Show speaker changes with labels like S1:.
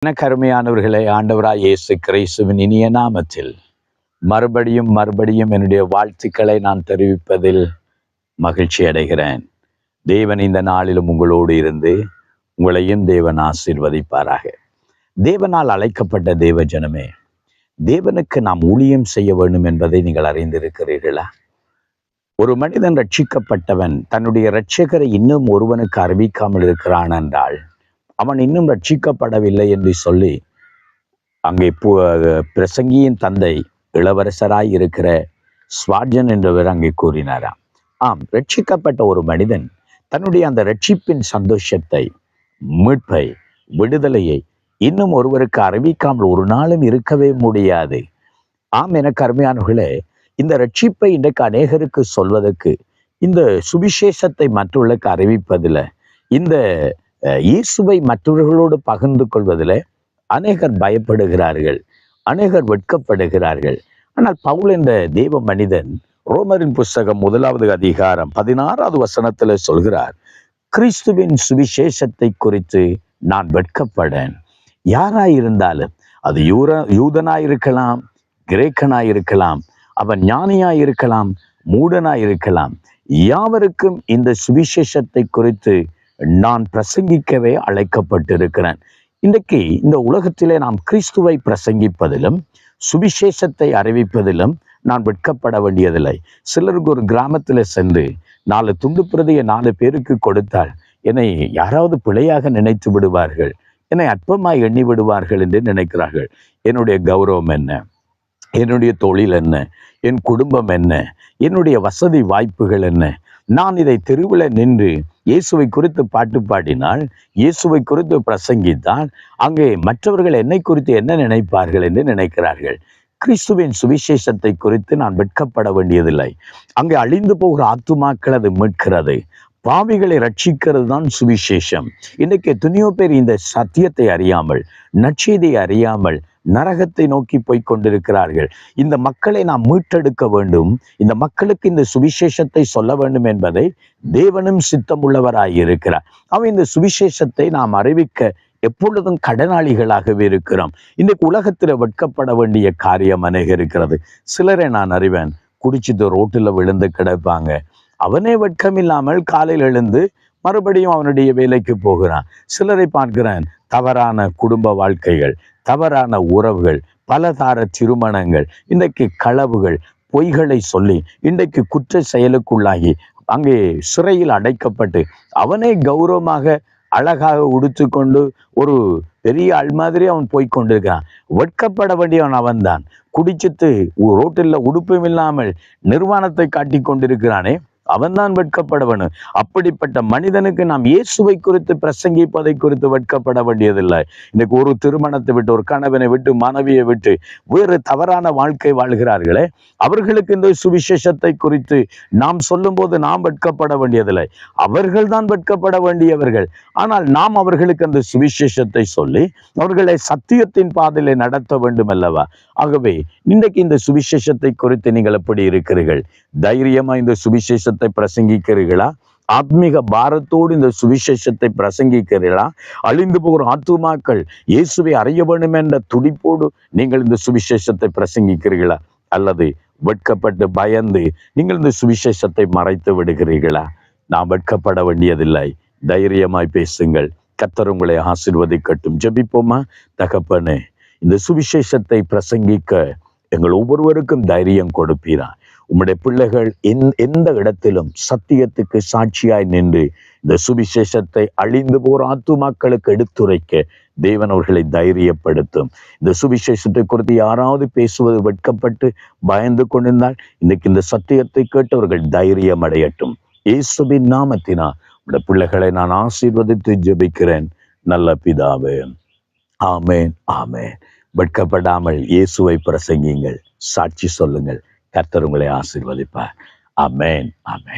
S1: எனக்கு அருமையானவர்களே, ஆண்டவராய் இயேசு கிறிஸ்துவின் இனிய நாமத்தில் மறுபடியும் என்னுடைய வாழ்த்துக்களை நான் தெரிவிப்பதில் மகிழ்ச்சி அடைகிறேன். தேவன் இந்த நாளிலும் உங்களோடு இருந்து உங்களையும் தேவன் ஆசீர்வதிப்பாராக. தேவனால் அழைக்கப்பட்ட தேவ ஜனமே, தேவனுக்கு நாம் ஊழியம் செய்ய வேண்டும் என்பதை நீங்கள் அறிந்திருக்கிறீர்களா? ஒரு மனிதன் ரட்சிக்கப்பட்டவன் தன்னுடைய இரட்சகரை இன்னும் ஒருவனுக்கு அறிவிக்காமல் இருக்கிறான் என்றால் அவன் இன்னும் ரட்சிக்கப்படவில்லை என்று சொல்லி அங்கே பிரசங்கியின் தந்தை இளவரசராய் இருக்கிற ஸ்வார்ஜன் என்றவர் அங்கே கூறினாராம். ஆம், ரட்சிக்கப்பட்ட ஒரு மனிதன் தன்னுடைய அந்த ரட்சிப்பின் சந்தோஷத்தை, மீட்பை, விடுதலையை இன்னும் ஒருவருக்கு அறிவிக்காமல் ஒரு நாளும் இருக்கவே முடியாது. ஆம், எனக்கு அருமையானவர்களே, இந்த ரட்சிப்பை இன்றைக்கு அநேகருக்கு சொல்வதற்கு, இந்த சுவிசேஷத்தை மற்றவர்களுக்கு அறிவிப்பதில், இந்த இயேசுவை மற்றவர்களோடு பகிர்ந்து கொள்வதில் அநேகர் பயப்படுகிறார்கள், அநேகர் வெட்கப்படுகிறார்கள். ஆனால் பவுல் என்ற தேவ மனிதன் ரோமரின் புஸ்தகம் 1வது அதிகாரம் 16வது வசனத்தில் சொல்கிறார், கிறிஸ்துவின் சுவிசேஷத்தை குறித்து நான் வெட்கப்படேன். யாராயிருந்தாலும், அது யூதனாயிருக்கலாம், கிரேக்கனாயிருக்கலாம், அவன் ஞானியாயிருக்கலாம், மூடனாயிருக்கலாம், யாவருக்கும் இந்த சுவிசேஷத்தை குறித்து நான் பிரசங்கிக்கவே அழைக்கப்பட்டிருக்கிறேன். இன்றைக்கு இந்த உலகத்திலே நாம் கிறிஸ்துவை பிரசங்கிப்பதிலும் சுவிசேஷத்தை அறிவிப்பதிலும் நான் வெட்கப்பட வேண்டியதில்லை. சிலருக்கு ஒரு கிராமத்தில் சென்று 4 துண்டு பிரதியை 4 பேருக்கு கொடுத்தால் என்னை யாராவது பிழையாக நினைத்து விடுவார்கள், என்னை அற்பமாய் எண்ணி விடுவார்கள் என்று நினைக்கிறார்கள். என்னுடைய கௌரவம் என்ன, என்னுடைய தொழில் என்ன, என் குடும்பம் என்ன, என்னுடைய வசதி வாய்ப்புகள் என்ன, நான் இதை தெருவில் நின்று இயேசுவை குறித்து பாட்டு பாடினால், இயேசுவை குறித்து பிரசங்கித்தால் அங்கே மற்றவர்கள் என்னை குறித்து என்ன நினைப்பார்கள் என்று நினைக்கிறார்கள். கிறிஸ்துவின் சுவிசேஷத்தை குறித்து நான் வெட்கப்பட வேண்டியதில்லை. அங்கே அழிந்து போகிற ஆத்துமாக்கள் அது மீட்கிறது, பாவிகளை ரட்சிக்கிறது தான் சுவிசேஷம். இன்றைக்கு எத்தனையோ பேர் இந்த சத்தியத்தை அறியாமல், நற்செய்தியை அறியாமல் நரகத்தை நோக்கி போய் கொண்டிருக்கிறார்கள். இந்த மக்களை நாம் மீட்டெடுக்க வேண்டும், இந்த மக்களுக்கு இந்த சுவிசேஷத்தை சொல்ல வேண்டும் என்பதை தேவனும் சித்தம் உள்ளவராயிருக்கிறார். அவன் இந்த சுவிசேஷத்தை நாம் அறிவிக்க எப்பொழுதும் கடனாளிகளாகவே இருக்கிறோம். இன்றைக்கு உலகத்தில் வெட்கப்பட வேண்டிய காரியம் அநேக இருக்கிறது. சிலரை நான் அறிவேன், குடிச்சிட்டு ரோட்டில் விழுந்து கிடப்பாங்க. அவனே வெட்கமில்லாமல் காலையில் எழுந்து மறுபடியும் அவனுடைய வேலைக்கு போகிறான். சிலரை பார்க்கிறேன், தவறான குடும்ப வாழ்க்கைகள், தவறான உறவுகள், பலதார திருமணங்கள், இன்றைக்கு களவுகள், பொய்களை சொல்லி இன்றைக்கு குற்ற செயலுக்குள்ளாகி அங்கே சிறையில் அடைக்கப்பட்டு அவனே கௌரவமாக அழகாக உடுத்து கொண்டு ஒரு பெரிய ஆள் மாதிரி அவன் போய்கொண்டிருக்கிறான். வெட்கப்பட வேண்டியவன் அவன்தான். குடிச்சிட்டு ரோட்டில் உடுப்பும் இல்லாமல் நிர்வாணத்தை காட்டி கொண்டிருக்கிறானே, அவன்தான் வெட்கப்பட வேணும். அப்படிப்பட்ட மனிதனுக்கு நாம் இயேசுவை குறித்து பிரசங்கிப்பதை குறித்து வெட்கப்பட வேண்டியதில்லை. இன்னைக்கு ஒரு திருமணத்தை விட்டு, ஒரு கணவனை விட்டு, மனைவியை விட்டு வேறு தவறான வாழ்க்கை வாழ்கிறார்களே, அவர்களுக்கு இந்த சுவிசேஷத்தை குறித்து நாம் சொல்லும் போது நாம் வெட்கப்பட வேண்டியதில்லை. அவர்கள் தான் வெட்கப்பட வேண்டியவர்கள். ஆனால் நாம் அவர்களுக்கு அந்த சுவிசேஷத்தை சொல்லி அவர்களை சத்தியத்தின் பாதையிலே நடத்த வேண்டும் அல்லவா? ஆகவே இன்றைக்கு இந்த சுவிசேஷத்தை குறித்து நீங்கள் எப்படி இருக்கிறீர்கள்? தைரியமா இந்த சுவிசேஷத்தை பிரசங்கிக்கிறீர்களா? ஆத்மீக பாரத்தோடு இந்த சுவிசேஷத்தை பிரசங்கிக்கிறீர்களா? அழிந்து போகிற ஆத்துமாக்கள் இயேசுவை அறிய வேண்டும் என்ற துடிப்போடு நீங்கள் இந்த சுவிசேஷத்தை பிரசங்கிக்கிறீர்களா? அல்லது வெட்கப்பட்டு பயந்து நீங்கள் இந்த சுவிசேஷத்தை மறைத்து விடுகிறீர்களா? நாம் வெட்கப்பட வேண்டியதில்லை. தைரியமாய் பேசுங்கள். கர்த்தர் உங்களை ஆசீர்வதிக்கட்டும். ஜெபிப்போமா? தகப்பனே, இந்த சுவிசேஷத்தை பிரசங்கிக்க எங்கள் ஒவ்வொருவருக்கும் தைரியம் கொடுப்பீரா? உம்முடைய பிள்ளைகள் எந்த இடத்திலும் சத்தியத்துக்கு சாட்சியாய் நின்று இந்த சுவிசேஷத்தை அழிந்து போகிற ஆத்துமாக்களுக்கு எடுத்துரைக்க தேவன் அவர்களை தைரியப்படுத்தும். இந்த சுவிசேஷத்தை குறித்து யாராவது பேசுவது வெட்கப்பட்டு பயந்து கொண்டிருந்தால் இன்னைக்கு இந்த சத்தியத்தை கேட்டவர்கள் தைரியம் அடையட்டும். இயேசுவின் நாமத்தினால் உடைய பிள்ளைகளை நான் ஆசீர்வதித்து ஜெபிக்கிறேன் நல்ல பிதாவே. ஆமேன், ஆமேன். வெட்கப்படாமல் இயேசுவை பிரசங்கிங்கள், சாட்சி சொல்லுங்கள். கர்த்தர் உங்களை ஆசீர்வதிப்பார். ஆமென், ஆமென்.